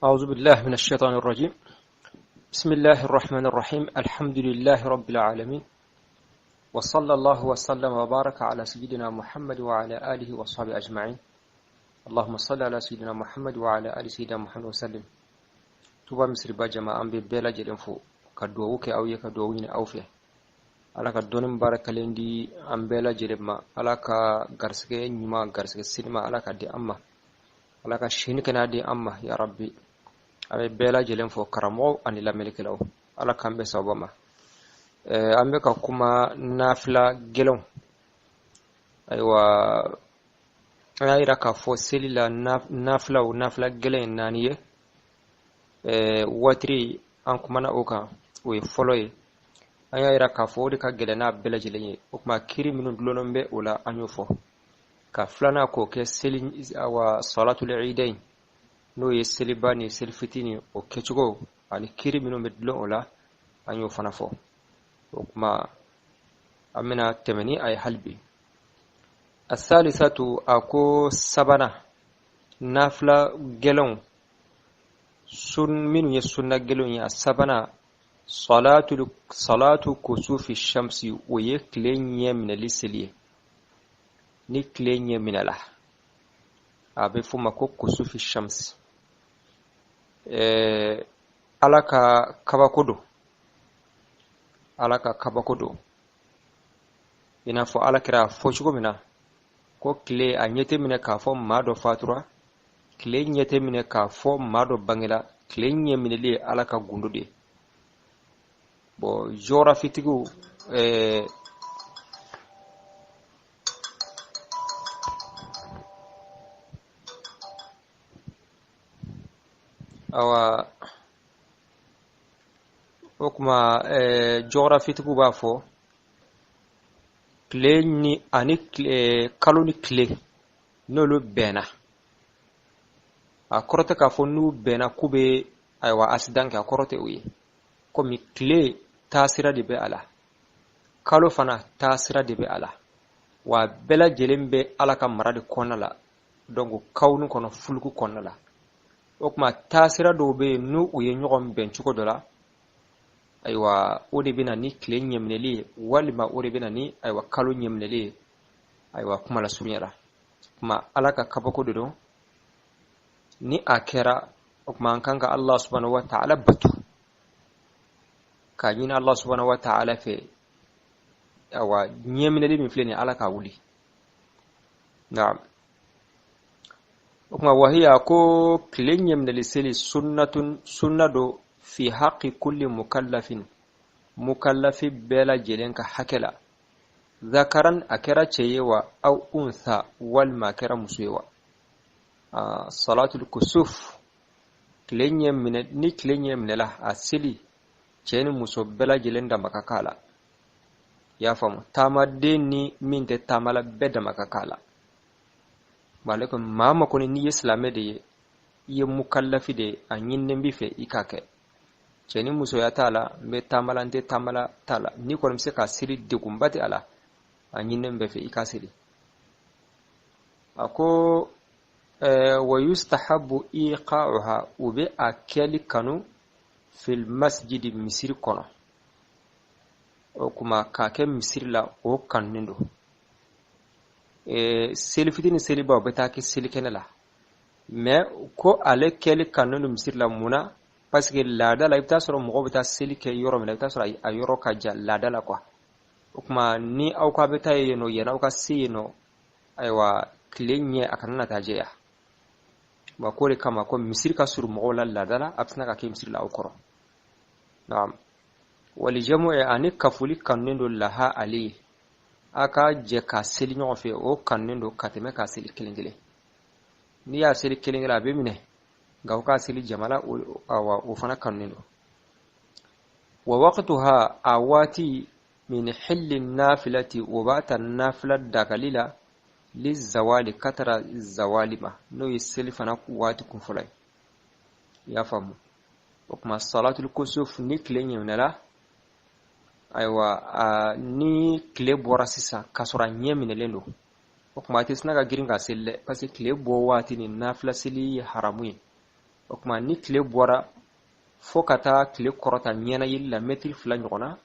أعوذ بالله من الشيطان الرجيم. بسم الله الرحمن الرحيم. الحمد لله رب العالمين، وصلى الله وسلم وبارك على سيدنا محمد وعلى آله وصحبه أجمعين. اللهم صل على سيدنا محمد وعلى آل سيدنا محمد وسلم. توبا مصر باجما أم ببلا جلن فو كدووك أو يكدوين أو فيه على كدون مبارك لندي أم بلا جلما على كغرسك نما غرسك سينما على كدي أما على كشينكنا دي أما يا ربي abe bela jelen fo karamo ani la melekelaw ala kambe sabama ambe ka kuma nafla gelon aywa ayira ka fo selila nafla gelen naniye watri an kuma na oka we foloye ayira ka fo de ka gelena bela jelen o kuma kiri minu dulonombe wala anyo fo ka flana ko ke selin awa salatul eidain no ye selibani selfitini o kechugo ani kiri mino medlo ola anyo fanafo kuma amina temeni ay halbi الثالثة أكو سبنا نافلا جلون سن من يسنة جلون يا سبنا صلاة كسوف الشمس ويكلين من السلية نكلين من الله أبي فما كسوف الشمس alaka kabakodo ina fo alakira fo chugo mina ko kle anyete mina ka fo mado fatura kle nyete mina ka fo mado bangila kle nye mina li alaka gundude bo jora fitigu awa okuma geography tuku ba fo kle ni ani kaloni kle nolo bena akorote ka fo nu bena kube aywa accident ka akorote uyi komi kle tasira de be ala kalo fana tasira de be ala wa bela jelembe ala ka marade konala donc kawnu kono fulku konala okuma tasira do be nu uye nyogom ben chuko dola aywa ode bina ni kle nyemneli walima ode bina ni aywa kalo nyemneli aywa kuma la sunyara kuma alaka kabako do ni akera okuma kanga Allah subhanahu wa ta'ala batu kanyina Allah subhanahu wa ta'ala fe aywa nyemneli mi fleni alaka wuli na'am kuma wahiya ko klinyem na lisili sunnado fi haqqi kulli mukallafi bela jelenka hakela zakaran akira ceyewa au untha wal makira musuyewa salatul kusuf klinyem la asili ceni muso bela jelenda makakala ya famu tamadeni minte tamala beda makakala malaikum mama koni ni islame de ye mukallafi de anyin bi fe ikake ceni muso ya tala me tamalante tamala tala ni ko mse ka siri de gumbati ala anyin be fe ikasiri ako wa yustahabbu iqa'uha ube akeli kanu fil masjid misir kono o kuma kake misir la o kannindo selifitini seliba beta ke selikenela mais ko ale kele kanonu misir la muna parce que lada la ibta soro mo beta selike yoro me la ibta soro ay yoro ka ja lada la quoi kuma ni au ka beta yeno yana au ka sino aywa klenye akanana tajeya ba ko le kama ko misir ka suru mo la lada la apsna ka ke misir la okoro naam wali jamu'i anik kafuli kanendo laha ali aka je ka seli ɲɔgɔn fɛ o kanunen don ka tɛmɛ ka seli kelen kelen n'i y'a seli kelen kelen a bɛ minɛ nka o ka seli jamana o fana kanunen don wa waqtuha a waati min hilli nafilati o b'a ta nafila dagali la li zawali katara zawali ma n'o ye seli fana waati kun fɔlɔ ye i y'a faamu o kuma salatul kusuf ni tile ɲɛminɛla aywa ni kile bora sisa kasora nyeminelen do o kuma tisna ga girin ga selle parce que kile bo wati ni nafila sili haramu o kuma ni tile bɔra fo ka taa tile kɔrɔta ɲɛna yili la mɛtiri 2 ɲɔgɔnna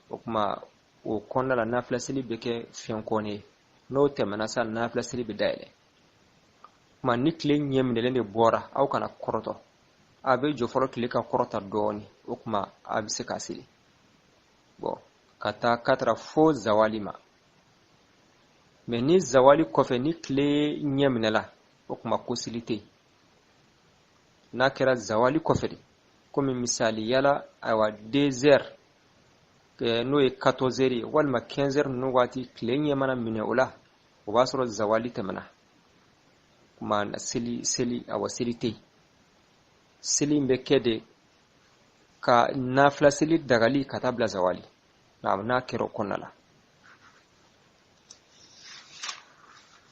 o kuma o kɔnɔna la nafila seli bɛ kɛ fiɲɛkɔni ye n'o tɛmɛna sa nafila seli bɛ dayɛlɛ kuma ni tile ɲɛminɛlen de bɔra aw kana kɔrɔtɔ a bɛ jɔ fɔlɔ tile ka kɔrɔta dɔɔni o kuma a bɛ se ka seli bon ka taa katara fo zawali ma mais ni zawali kɔfɛ ni tile ɲɛminɛla o kuma ko seli tɛ n'a kɛra zawali kɔfɛ de komi misali yala ayiwa 2 heures n'o ye 14 heures walima 15 heures ninnu waati tile ɲɛ mana minɛ o la o b'a sɔrɔ zawali tɛmɛna kuma seli awa seli tɛ seli bɛ kɛ de ka nafila seli dagali ka taa bila zawali n'a kɛra o kɔnɔna la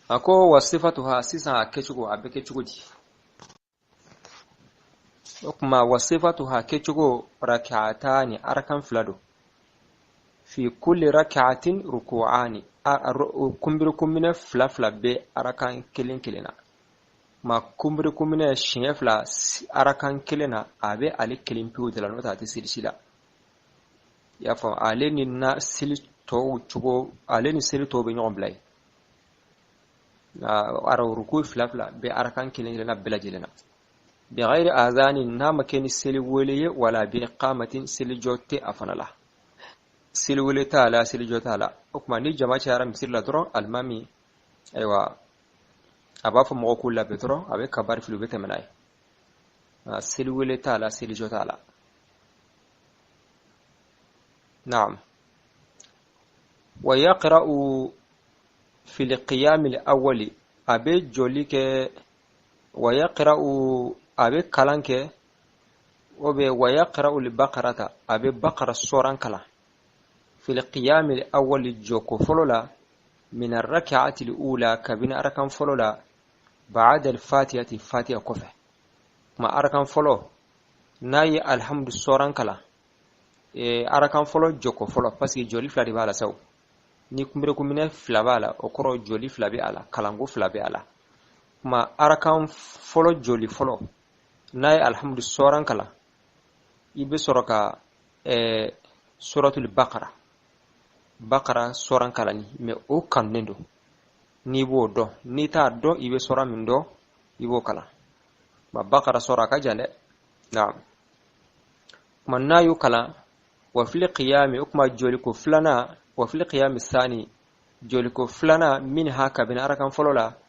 a ko wa sifatuha sisan a kɛcogo a bɛ kɛ cogo di o kuma wa sifatuha kɛcogo rak'atani arakan 2 don fi kulli rak'atin ruku'ani kunbiri 2 bɛ arakan 1 na ma kunbiri 2 arakan 1 na a bɛ ale 1 pewu de la n'o tɛ a tɛ seli la i y'a fɔ ale ni seli tɔw bɛ ɲɔgɔn bila ye ruku 2 bɛ arakan 1 na bɛɛ lajɛlen na بغير آذان نام كني سلي ولي ولا بقامة سلي جوتي أفنلا سلي ولي تالا سلي جوتالا أكما ني جماعة شارع مسير لدرو المامي أيوة أبا فمغو كل بدرو أبي كبار في البيت مناي سلي ولي تالا سلي جوتالا نعم ويقرأ في القيام الأول أبي جوليك ويقرأ abe kalan kɛ o bɛ wayaqra'u al-baqarata abe baqara soran kala fil qiyam al-awwal joko fɔlɔ la min ar-rak'ati al-ula kabina arakan fɔlɔ la ba'da al-fatihati fatiha kɔfɛ ma arakan fɔlɔ nayi alhamdu soran kala arakan fɔlɔ joko fɔlɔ parce que joli 2 de b'a la saw ni kumbere kumine 2 b'a la o kɔrɔ joli 2 bɛ a la kalango 2 bɛ a la ma arakan fɔlɔ joli fɔlɔ nay alhamdu soran kala ibe soroka suratul baqara soran kala ni me o kannendo ni bo do ni ta do ibe sora min do ibo kala ma baqara sora ka jande na'am man nayu kala wa fil qiyam ukma joliko flana wa fil qiyam thani joliko flana min haka bin arakan folola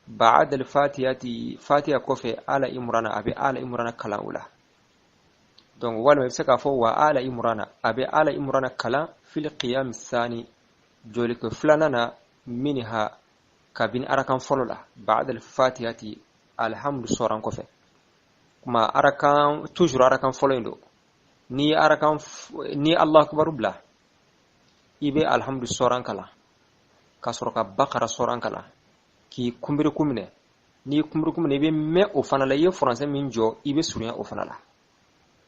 بعد الفاتحة كوفي على إمرانا أبي على إمرانا كلام ولا دون ولا مبسك أفوا على إمرانا أبي على إمرانا كلام في القيام الثاني جولك فلاننا منها كابين أركان فلولا بعد الفاتحة الحمد سوران كوفي ما أركان تجر أركان فلويندو ni Allah akbar bla ibe alhamdu soran kala kasroka bakara soran kala ki kumbiri kumine ni kumbiri kumine ibe me o fana la ye français min jo ibe sunya o fana la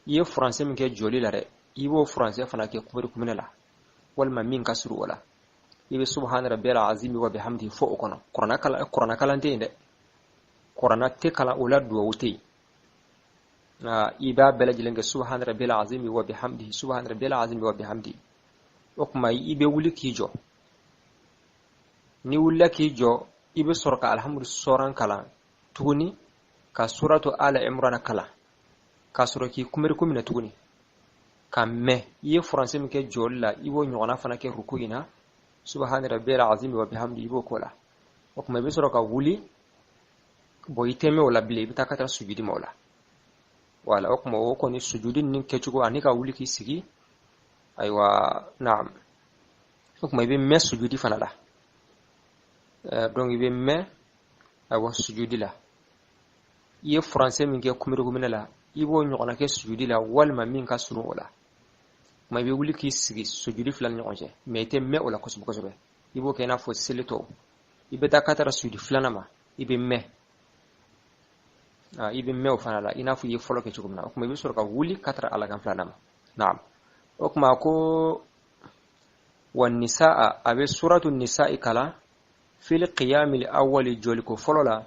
ye français min ke joli la re ibo français fana ke kumbiri kumine la walma min kasru wala ibe subhana rabbil azim wa bihamdihi fo kono qur'ana kala inde qur'ana te kala wala do wuti iba belajilenge subhana rabbil azim wa bihamdihi subhana rabbil azim wa bihamdihi okuma ibe wuli kijo ni wulla kijo ibe sorka alhamdu soran kala tuguni ka suratu ala imran kala ka suraki kumir kumina tuguni kamme ye français mi ke jolla ibo nyona fana ke rukuina subhana rabbil azim wa bihamdihi ibo kola okuma ibe sorka wuli boyiteme wala bile ibe takata sujudi mawla wala okuma woko ni sujudin nin kecugo anika wuli ki sigi aywa naam okuma ibe mes sujudi fana la donc ibe me aywa sujudi la ye français min ke kumiro kumina la ibo nyona ke sujudi la walma min ka suru wala ma ibe wuli ki sigi sujudi flan nyonje mais te me wala kosobe kosobe ibo ke na fo seleto ibe takata sujudi flanama ibe me ibe mew fana la ina fu ye folo ke cugumna okuma ibe soro ka wuli katra ala kan flanama naam okuma ko wan nisaa abe suratu nisaa kala fil qiyam al awwal joliko folo la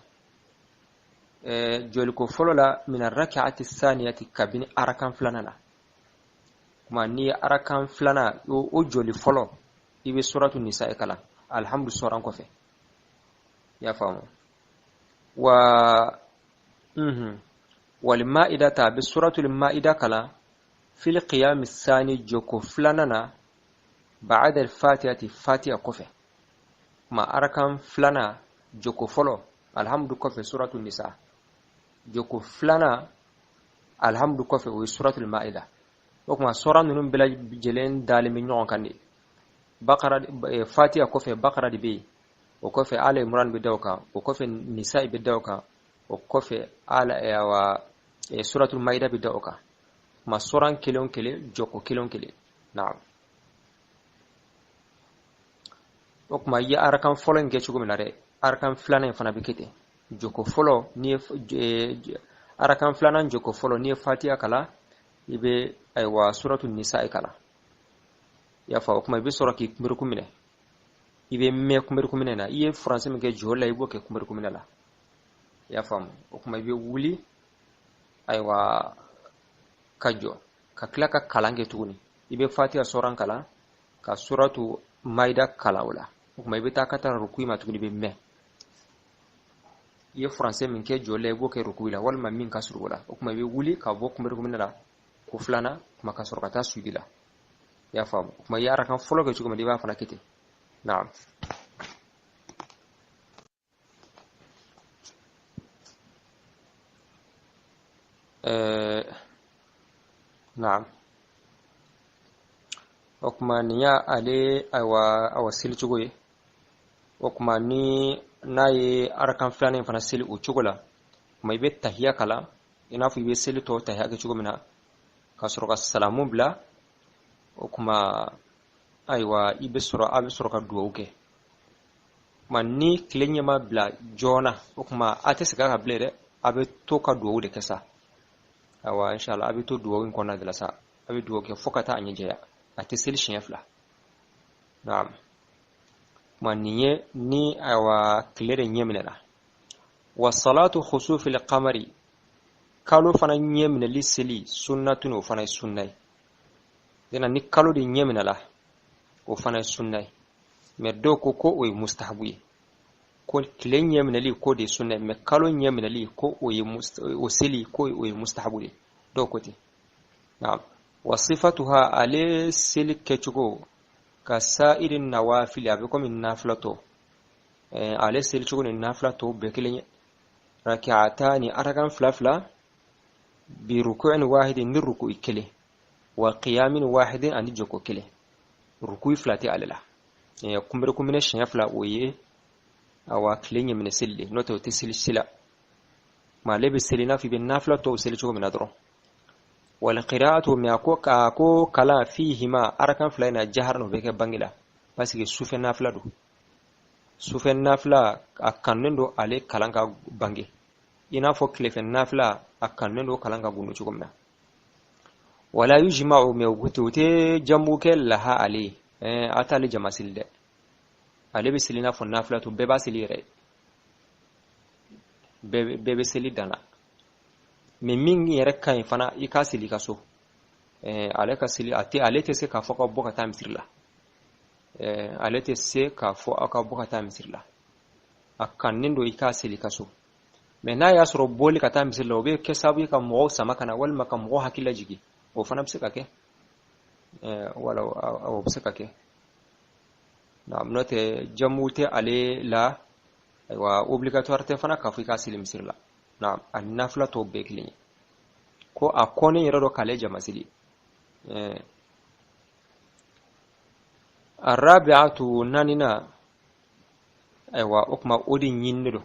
joli ko folo la min arrak'ati thaniyati kabini arakan flanana kuma ni arakan flana o joli folo ibe suratu nisa kala alhamdu soran ko fe ya famu wa wal ma'idata bi suratul ma'ida kala fil qiyam athani joko flanana ba'da al-fatihati fatiha kofe ma arakan flana joko folo alhamdu kofe suratul nisa joko flana alhamdu kofe o suratul ma'ida o kuma sura nunun bila jelen dalimi nyon kandi baqara fatiha kofe baqara dibe o kofe ala imran bi dawka o kofe nisa bi dawka o kofe ala wa suratul ma'ida bi dawka ma suran kilon kile joko kilon kile na'am o kuma ya arakan folo nge chugo minare arakan flana fana bikete joko folo ni arakan flana joko folo ni fatiha kala ibe aywa suratul nisa kala ya fa kuma ibe suraki kumine ibe me kumine na iye français me ge jola ibo ke kumine la ya fam kuma ibe wuli aywa kajo ka klaka kalange tuguni ibe fatiha soran kala ka suratu maida kala wala kuma ibe takata rukui ma tuguni be me iye français me ke jola ibo ke rukui la wal ma min kasru wala kuma ibe wuli ka bo kumine la ko flana kuma ka sorkata suidila ya fam kuma yara kan folo ke chuguma diba fana kiti na'am na'am okuma niya ale awa sil chugoye okuma ni naye arakan flana fana sil u chugola kuma ibe tahiya kala ina fu ibe sil to tahiya ke chugumina ka sorka salamu bla okuma aywa ibe soro ka duwuke manni klenyama bla jona okuma atese ka blede abe to ka duwu de kesa awa inshallah abe to duwu ko na dala sa abe duwu ke fokata anyeje atesel shinfla na'am manniye ni awa klere nyemina wa salatu khusuf al-qamari kalu fana nyemina lisili sunnatun fana sunnai dena ni kalo di nyemina la o fana sunnai me do ko o mustahabi ko kile nyemina li ko de sunnai me kalo nyemina li ko o sili ko o mustahabi do ko ti na'am wa sifatuha ale sili kechugo ka sa'irin nawafil abi ko min naflato ale sili chugo ni naflato be kile rak'atani aragan flafla bi ruku'in wahidin ni ruku'i kile wa qiyamin wahidin an joko kile ruku'i flati alala kumine shafla oye awa klenye min silli noto tisil sila ma lebe silina fi bin nafla to sili chugo min adro wal qira'atu ma ko kala fihi ma arakan flaina jaharno beke bangila pasike sufen nafla akannendo ale kalanga bangi ina fo klefen nafla akannendo kalanga gunu chugo min wala yujma'u mewgutute jambuke laha ali atali jamasilde ale bisilina fo nafla to beba silire bebe silidana me min yere kan fana ikasili kaso ale kasili ati ale te se ka fo ka boka tamsirla ale te se ka fo aka boka tamsirla akanindo ikasili kaso me na ya soro boli ka tamsirla obe ke sabu ka mo sama kana wal makam mo hakila jigi o fana bisika ke wala o bisika ke na mnote jamute ale la aywa obligatoire te fana ka fika silim sirla na annafla to bekli ko akone yero kale jamasili arabi'atu nanina aywa okma odin yinnido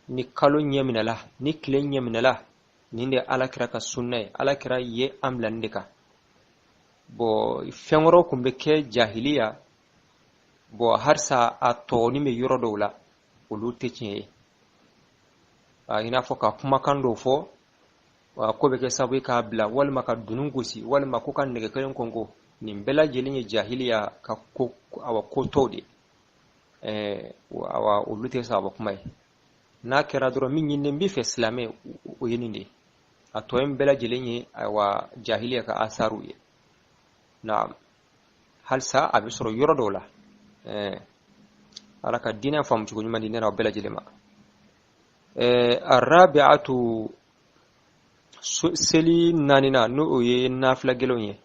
ni kalon yeminala ni klen yeminala ninde alakira ka sunna alakira ye amlandika bo fengro kumbe ke jahiliya bo harsa atoni me yoro dowla olu teche ina foka kuma kando fo wa ko be ke sabu ka bla wal maka dunungusi wal mako kan nege kalen kongo nimbela jelinye jahiliya ka ko awa ko tode awa olu te sabu kuma n'a kɛra dɔrɔn min ɲinilen bɛ fɛ silamɛ o ye nin de a tɔ in bɛɛ lajɛlen ye ayiwa jahiliya ka asaru ye na halisa a bɛ sɔrɔ yɔrɔ dɔw la ala ka diinɛ faamu cogo ɲuman di ne n'aw bɛɛ lajɛlen ma arabi'atu seli naanina n'o o ye nafila gɛlɛnw ye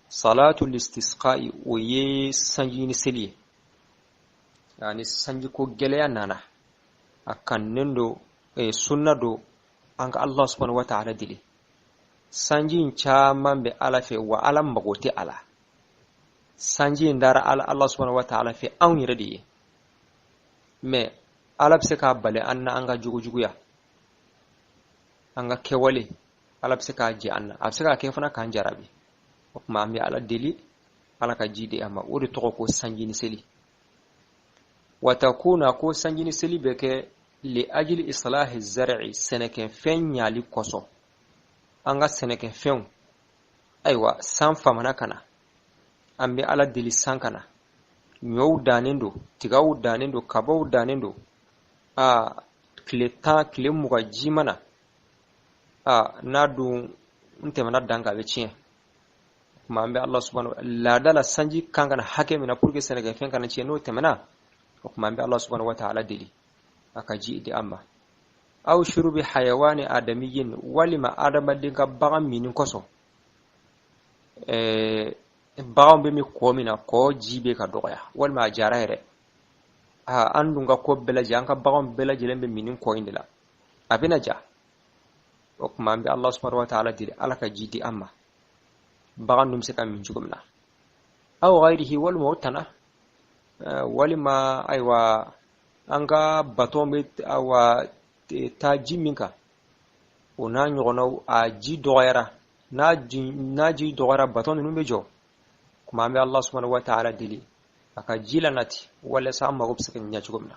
salatul istisqa'i o ye sanji ni seli ye yani sanji ko gɛlɛya nana a kannen do sunna do an ka Allah subhanahu wa ta'ala deli sanji caman bɛ ala fɛ wa ala mago tɛ ala sanji dara Allah subhanahu wa ta'ala fɛ anw yɛrɛ de ye mais ala bɛ se k'a bali an na an ka jugujuguya an ka kɛwale ala bɛ se k'a jɛ an na a bɛ se k'a kɛ fana k'an jarabi o tuma an bɛ ala deli ala ka ji di an ma o de tɔgɔ ko sanji ni seli watakuna ko sanji ni seli bɛ kɛ li ajili islahi zar'i sɛnɛkɛfɛn ɲali kɔsɔn an ka sɛnɛkɛfɛnw ayiwa san famana kana an bɛ ala deli san kana ɲɔw dannen do tigaw dannen do kabaw dannen do tile 10 tile 20 ji mana n'a dun n tɛmɛna dan kan a bɛ tiɲɛ kuma an bɛ ala subhanahu laada la sanji kan kana hakɛ min na pour que sɛnɛkɛfɛn kana tiɲɛ n'o tɛmɛna o kuma an bɛ ala subhanahu wa ta'ala deli a ka ji di an ma aw shurubi hayawani adamiyyin walima adamaden ka bagan minin kɔsɔn bagan bɛ min kɔ min na kɔ ji bɛ ka dɔgɔya walima a jara yɛrɛ an dun ka ko bɛɛ lajɛlen an ka bagan bɛɛ lajɛlen bɛ minin kɔ in de la a bɛna ja o kuma an bɛ ala subhanahu wa ta'ala deli ala ka ji di an ma bagan dun bɛ se ka min cogo min na aw ghayrihi walima o tana walima ayiwa an ka baton bɛ ayiwa taa ji min kan o n'a ɲɔgɔnnaw a ji dɔgɔyara n'a ji dɔgɔyara baton ninnu bɛ jɔ kuma an bɛ ala subhanahu wa ta'ala deli a ka ji la nati walasa an mago bɛ se ka ɲɛ cogo min na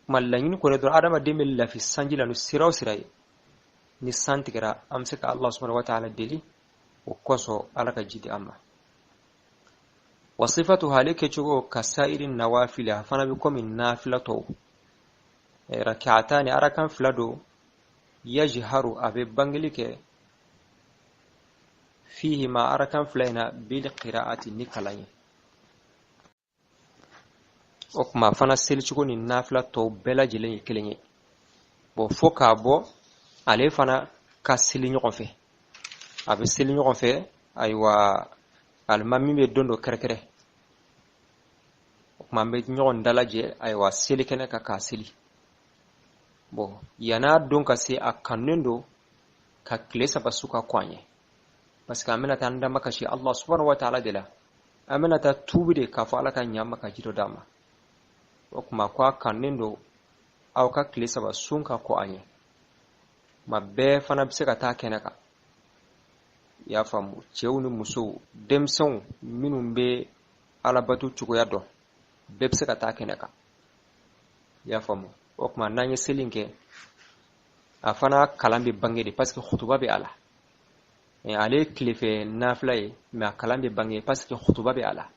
kuma laɲini kɔni dɔrɔn adamaden bɛ lafi sanji la ni sira o sira ye ni san tigɛra an bɛ se ka ala subhanahu wa ta'ala deli o kɔsɔn ala ka ji di an ma wa sifatu hale kɛcogo ka sa'iri nawafili a fana bɛ komi nafila tɔw rak'atani arakan fila do yajharu a bɛ bangeli kɛ fihi ma arakan fila in na bil qira'ati ni kalan ye o kuma fana selicogo ni nafila tɔw bɛɛ lajɛlen ye kelen ye fo k'a bɔ ale fana ka seli ɲɔgɔn fɛ a bɛ seli ɲɔgɔn fɛ ayiwa alimami bɛ don dɔ kɛrɛkɛrɛ o kuma an bɛ ɲɔgɔn dalajɛ ayiwa seli kɛnɛ kan k'a seli yan'a don ka se a kanunen do ka tile 3 su ka kɔn an ye parce que an bɛna taa an dama kasi Allah subhanahu wa ta'ala de la an bɛna taa tuubi de k'a fɔ ala ka ɲa ma ka ji dɔ d'a ma o kuma ko a kanunen do aw ka tile 3 sun ka kɔn an ye ma bɛɛ fana bɛ se ka taa kɛnɛ kan i y'a faamu cɛw ni musow denmisɛnw minnu bɛ alabato cogoya dɔn bɛɛ bɛ se ka taa kɛnɛ kan i y'a faamu o kuma n'an ye seli kɛ a fana kalan bɛ bange de parce que khutuba bɛ a la ale ye tilefɛ nafila ye mais a kalan bɛ bange parce que khutuba bɛ a la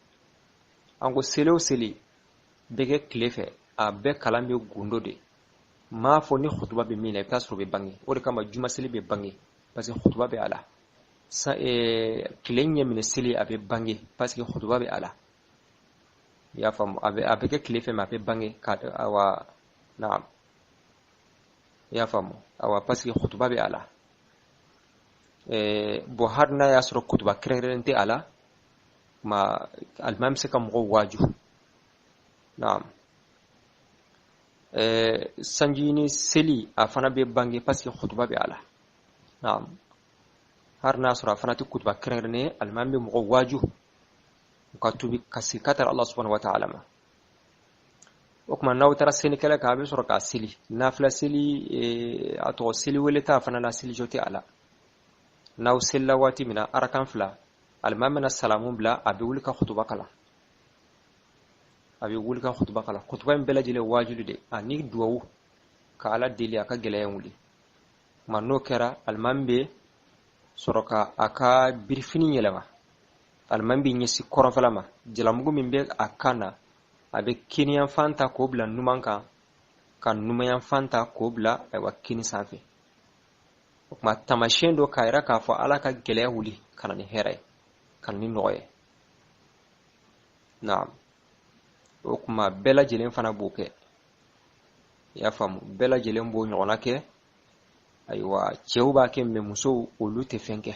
an ko seli o seli bɛ kɛ tile fɛ a bɛɛ kalan bɛ gundo de m'a fɔ ni khutuba bɛ min na i bɛ taa sɔrɔ o bɛ bange o de kama juma seli bɛ bange parce que khutuba bɛ a la tile ɲɛminɛ seli a bɛ bange parce que khutuba bɛ a la i y'a faamu a bɛ kɛ tile fɛ mais a bɛ bange awa naam i y'a faamu awa parce que khutuba bɛ a la har n'a y'a sɔrɔ khutuba kɛrɛnkɛrɛnnen tɛ a la ma alimami bɛ se ka mɔgɔw waaju naam sanji ni seli a fana bɛ bange parce que khutuba bɛ a la naam har n'a sɔrɔ a fana tɛ khutuba kɛrɛnkɛrɛnnen ye alimami bɛ mɔgɔw waaju u ka tubi ka se ka taa Allah subhanahu wa ta'ala ma o kuma n'aw taara selikɛla kan a bɛ sɔrɔ k'a seli nafila seli a tɔgɔ seli wele t'a fana la seli jɔ tɛ a la n'aw selila waati min na arakan 2 alimami bɛna salamu bila a bɛ wuli ka khutuba kalan khutuba in bɛɛ lajɛlen wajibi de ani duwawu ka ala deli a ka gɛlɛya wuli kuma n'o kɛra alimami bɛ sɔrɔ ka a ka birifini yɛlɛma alimami bɛ ɲɛsin kɔrɔnfɛla ma jalamugu min bɛ a kan na a bɛ kiniyanfan ta k'o bila numan kan kan numayan fanta ko bila ay wakini safe kuma tamashen do kaira ka fo ala ka gele wuli kana ni heray kan ni noye naam o kuma bela jelen fana buke ya famu bela jelen bo nyona ke aywa cewba ke me muso olu te fenke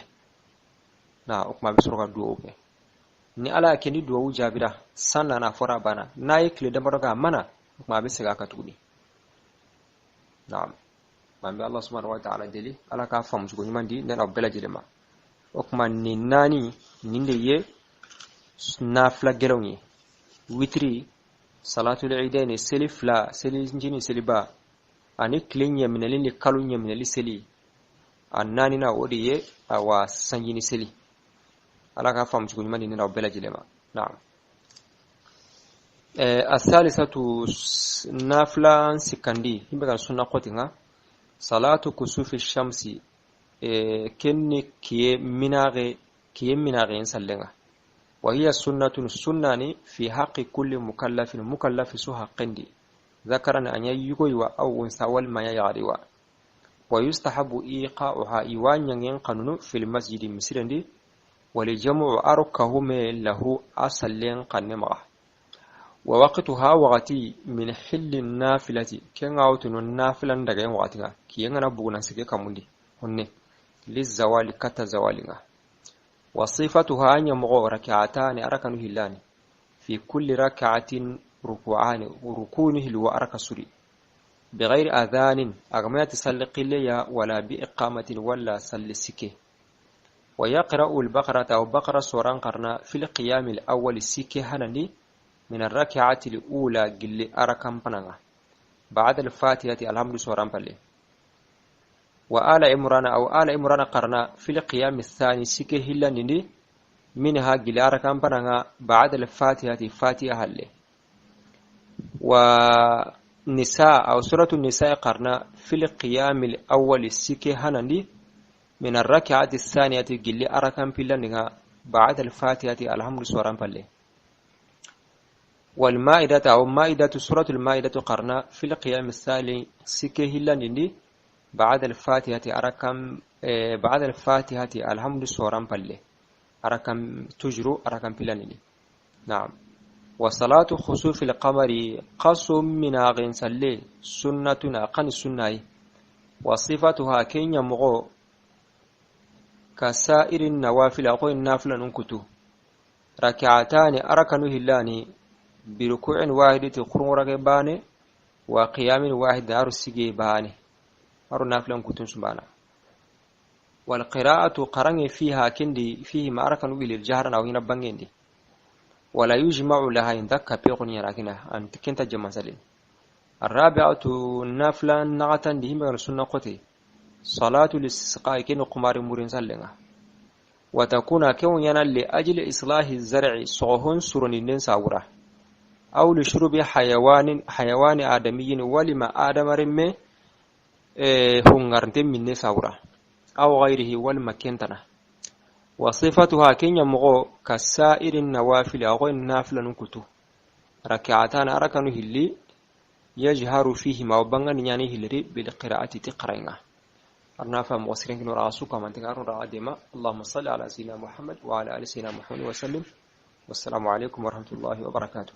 na o kuma bisoro ka duwo ke ni ala ke ni duwo jabira sanna na fora bana nayi kle da maroga mana kuma be sega ka tudi naam mambe Allah subhanahu wa ta'ala deli ala ka famu ko nyimandi na bela jelema o kuma ni nani ninde ye nafla gelongi witri salatul eidaini selifla selinjini seliba ani klinya minalini kalunya minali seli annani na wodi ye awa sanjini seli ala ka famu ko nyimandi na bela jelema naam الثالثة نافلة سكندي يبقى السنة قوتنا صلاة كسوف الشمس كن كي مناغي نسلنا وهي السنة في حق كل مكلف سوها قندي ذكرنا أن يقوي أو أنثى والما يعروا ويستحب إيقاعها إيوان ينقنن في المسجد مسيرندي ولجمع أركهم له أصلين قنمه ووقتها وقتي من حل النافلة كان عوتن النافلة دغاي وقتها كي ngana buguna sike kamundi honne lizawali kata zawaliga وصفتها ان يمغو ركعتان اركن هلان في كل ركعه ركوعان وركونه الوارك سري بغير اذان اغمات سلق ليا ولا باقامه ولا سلسكه ويقرأ البقرة او بقرة سوران قرنا في القيام الاول سكه هنني من الركعة الأولى قل أركم بنغا بعد الفاتحة الحمد سوران بلي وآل إمران قرنا في القيام الثاني سكه هلاني منها قل أركم بنغا بعد الفاتحة فاتحة هلي ونساء أو سورة النساء قرنا في القيام الأول سكه هنني من الركعة الثانية قل أركم بلنغا بعد الفاتحة الحمد سوران بلي والمائدة أو مائدة سورة المائدة قرنا في القيام الثاني سكه لنني بعد الفاتحة أركم بعد الفاتحة الحمد سوران بلي أركم تجرو أركم بلنني نعم وصلاة خسوف القمر قصم من أغن سلي سنة أقن السنة وصفتها كين يمغو كسائر النوافل أقول النافلة ننكتو ركعتان أركن هلاني بركوع واحد تقرن ركبانه وقيام واحد أرسجي بانه أرو نافلة كتن سبحانه والقراءة قرن فيها كندي فيه ما أركن إلى الجهر أو هنا بانجندي ولا يجمع لها يندك بيقني راكنه أن كنت جمع سليم الرابعة نافلة نعتا دهم السنة قتي صلاة الاستسقاء كن قمار مورين سلنا وتكون كون ينال لأجل إصلاح الزرع صوهن سرنين ساورة أو لشرب حيوان آدمي ولما آدم رمي هنغرتم من ساورة أو غيره ولما كنتنا وصفتها كن يمغو كسائر النوافل أو النافل نكتو ركعتان أركن هلي يجهر فيهما وبنغن يعني هلري بالقراءة تقرأنا أرنافا موسرين كنو راسوكا من تقارن رعادما اللهم صل على سيدنا محمد وعلى آل سيدنا محمد وسلم والسلام عليكم ورحمة الله وبركاته